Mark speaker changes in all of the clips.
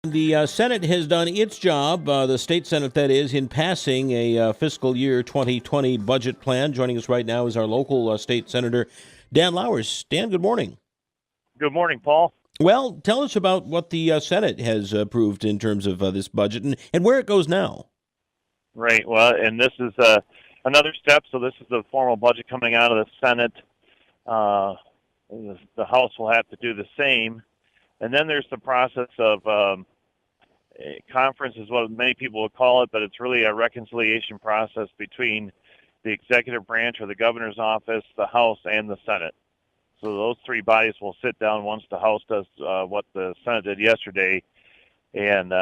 Speaker 1: The Senate has done its job, the state Senate that is, in passing a fiscal year 2020 budget plan. Joining us right now is our local state senator, Dan Lauwers. Dan, good morning.
Speaker 2: Good morning, Paul.
Speaker 1: Well, tell us about what the Senate has approved in terms of this budget and where it goes now.
Speaker 2: Right. Well, and this is another step. So this is the formal budget coming out of the Senate. The House will have to do the same. And then there's the process of a conference is what many people would call it, but it's really a reconciliation process between the executive branch or the governor's office, the House, and the Senate. So those three bodies will sit down once the House does what the Senate did yesterday, and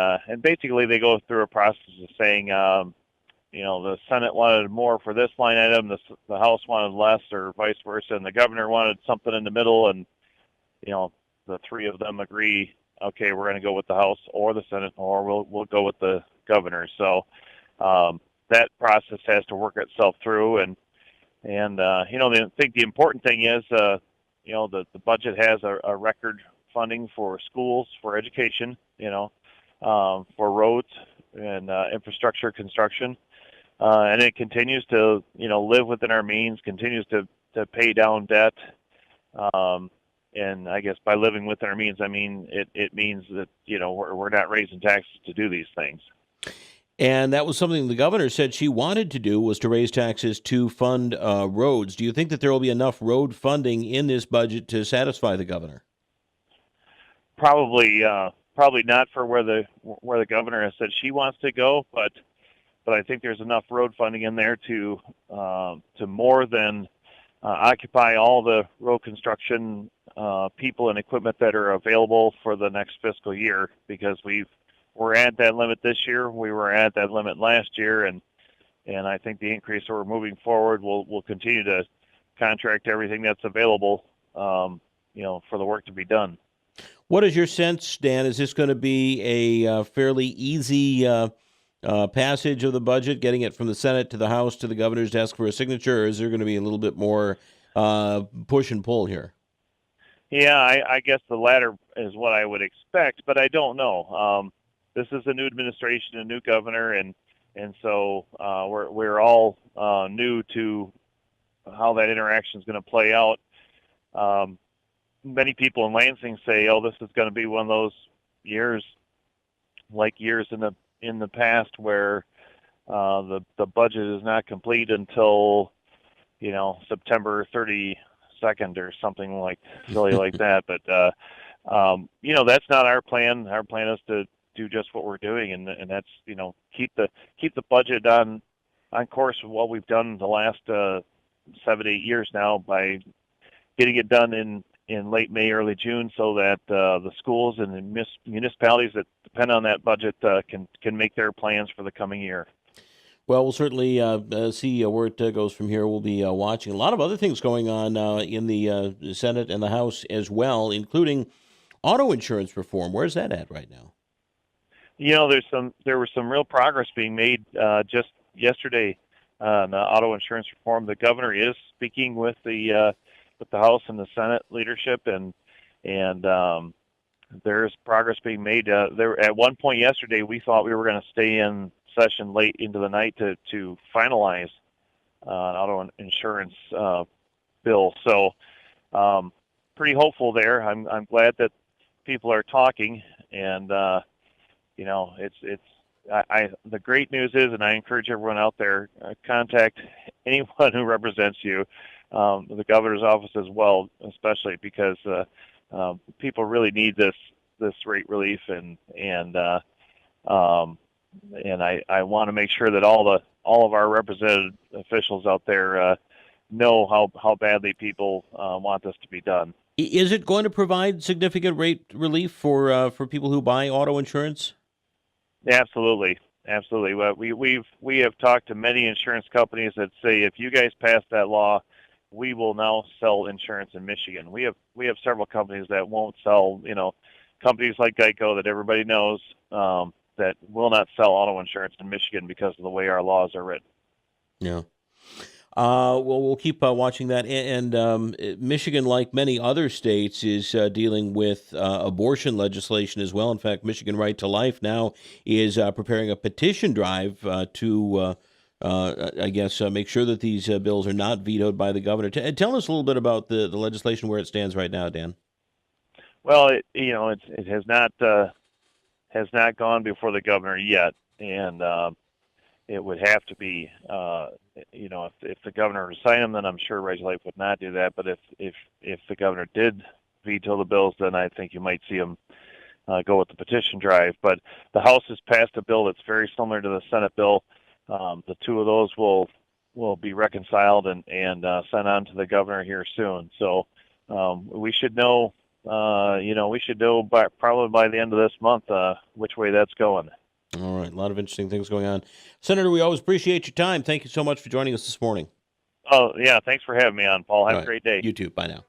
Speaker 2: basically they go through a process of saying, the Senate wanted more for this line item, the House wanted less, or vice versa, and the governor wanted something in the middle, and the three of them agree, okay, we're going to go with the House or the Senate, or we'll go with the governor. So that process has to work itself through, and I think the important thing is, the budget has a record funding for schools, for education, for roads and infrastructure construction, and it continues to, live within our means, continues to pay down debt. And I guess by living within our means, I mean it means that we're not raising taxes to do these things.
Speaker 1: And that was something the governor said she wanted to do, was to raise taxes to fund roads. Do you think that there will be enough road funding in this budget to satisfy the governor?
Speaker 2: Probably not for where the governor has said she wants to go, but I think there's enough road funding in there to more than occupy all the road construction people and equipment that are available for the next fiscal year, because we're at that limit this year. We were at that limit last year, and I think the increase that we're moving forward will continue to contract everything that's available, for the work to be done.
Speaker 1: What is your sense, Dan? Is this going to be a fairly easy passage of the budget, getting it from the Senate to the House to the governor's desk for a signature, or is there going to be a little bit more push and pull here?
Speaker 2: Yeah, I guess the latter is what I would expect, but I don't know. This is a new administration, a new governor, and so we're all new to how that interaction is going to play out. Many people in Lansing say, "Oh, this is going to be one of those years, like years in the past, where the budget is not complete until September 32nd or something like silly like that." But that's not our plan. Our plan is to do just what we're doing, and that's keep the budget on course with what we've done the last 7-8 years now, by getting it done in late May, early June, so that the schools and the municipalities that depend on that budget can make their plans for the coming year.
Speaker 1: Well, we'll certainly see where it goes from here. We'll be watching a lot of other things going on in the Senate and the House as well, including auto insurance reform. Where's that at right now?
Speaker 2: There was some real progress being made just yesterday on auto insurance reform. The governor is speaking with the House and the Senate leadership, and there's progress being made. There at one point yesterday, we thought we were going to stay in session late into the night to finalize an auto insurance bill. So pretty hopeful there. I'm glad that people are talking, and the great news is, and I encourage everyone out there, contact anyone who represents you, the governor's office as well, especially because people really need this rate relief, and I want to make sure that all of our represented officials out there know how badly people want this to be done.
Speaker 1: Is it going to provide significant rate relief for people who buy auto insurance?
Speaker 2: Absolutely. Well, we have talked to many insurance companies that say, if you guys pass that law, we will now sell insurance in Michigan. We have several companies that won't sell. Companies like Geico that everybody knows, that will not sell auto insurance in Michigan because of the way our laws are written.
Speaker 1: Yeah. Well, we'll keep watching that. Michigan, like many other states, is dealing with abortion legislation as well. In fact, Michigan Right to Life now is preparing a petition drive to, I guess, make sure that these bills are not vetoed by the governor. Tell us a little bit about the legislation where it stands right now, Dan.
Speaker 2: Well, it has not gone before the governor yet, and it would have to be, if the governor were to sign them, then I'm sure Red Life would not do that. But if the governor did veto the bills, then I think you might see him go with the petition drive. But the House has passed a bill that's very similar to the Senate bill. The two of those will be reconciled and sent on to the governor here soon. So we should know. We should know probably by the end of this month which way that's going.
Speaker 1: All right, a lot of interesting things going on. Senator, we always appreciate your time. Thank you so much for joining us this morning.
Speaker 2: Oh, yeah, thanks for having me on, Paul. Have
Speaker 1: All
Speaker 2: a
Speaker 1: right.
Speaker 2: great day.
Speaker 1: You too. Bye now.